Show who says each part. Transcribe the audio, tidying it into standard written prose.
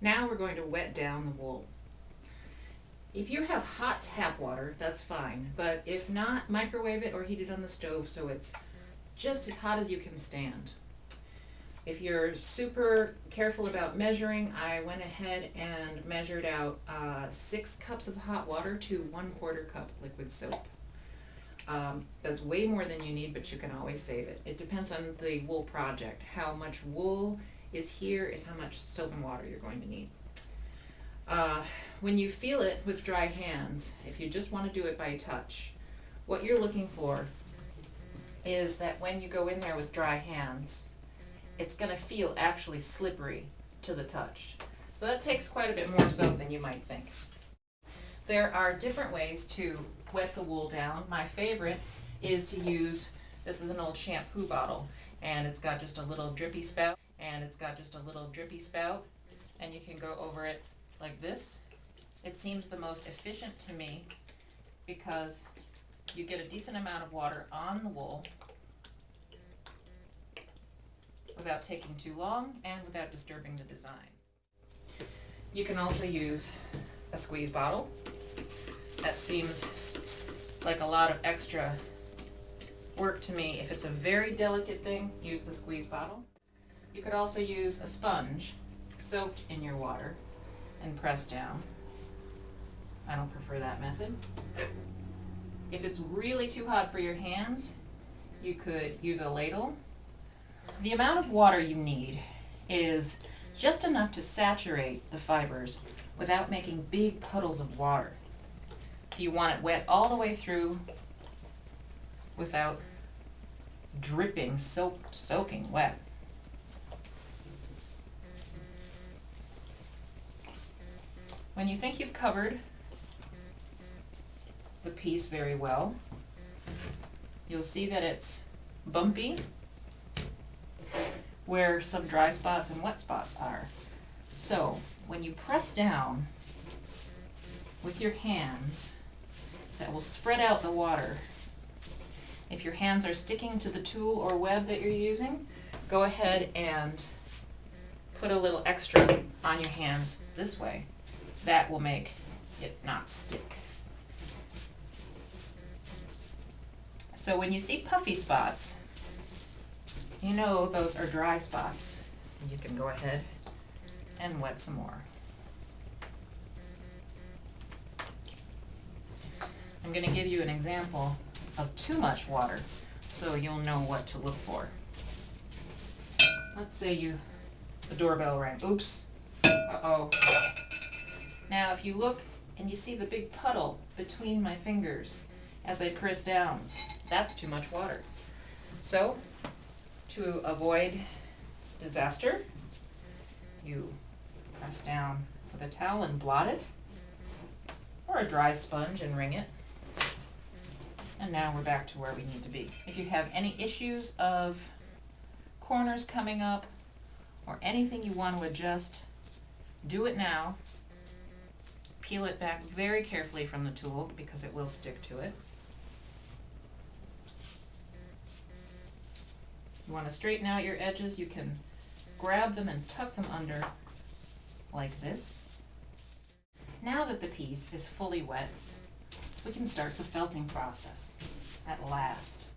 Speaker 1: Now we're going to wet down the wool. If you have hot tap water, that's fine, but if not, microwave it or heat it on the stove so it's just as hot as you can stand. If you're super careful about measuring, I went ahead and measured out 6 cups of hot water to 1/4 cup liquid soap. That's way more than you need, but you can always save it. It depends on the wool project. How much wool is here is how much soap and water you're going to need. When you feel it with dry hands, if you just want to do it by touch, what you're looking for is that when you go in there with dry hands, it's going to feel actually slippery to the touch. So that takes quite a bit more soap than you might think. There are different ways to wet the wool down. My favorite is to use, this is an old shampoo bottle, and it's got just a little drippy spout, and you can go over it like this. It seems the most efficient to me because you get a decent amount of water on the wool without taking too long and without disturbing the design. You can also use a squeeze bottle. That seems like a lot of extra work to me. If it's a very delicate thing, use the squeeze bottle. You could also use a sponge soaked in your water and press down. I don't prefer that method. If it's really too hot for your hands, you could use a ladle. The amount of water you need is just enough to saturate the fibers without making big puddles of water. So you want it wet all the way through without dripping, soaking wet. When you think you've covered the piece very well, you'll see that it's bumpy where some dry spots and wet spots are. So when you press down with your hands, that will spread out the water. If your hands are sticking to the tool or web that you're using, go ahead and put a little extra on your hands this way. That will make it not stick. So when you see puffy spots, you know those are dry spots. You can go ahead and wet some more. I'm going to give you an example of too much water so you'll know what to look for. Let's say the doorbell rang. Oops. Uh-oh. Now if you look and you see the big puddle between my fingers as I press down, that's too much water. So to avoid disaster, you press down with a towel and blot it, or a dry sponge and wring it. And now we're back to where we need to be. If you have any issues of corners coming up or anything you want to adjust, do it now. Peel it back very carefully from the tool because it will stick to it. You want to straighten out your edges, you can grab them and tuck them under like this. Now that the piece is fully wet, we can start the felting process at last.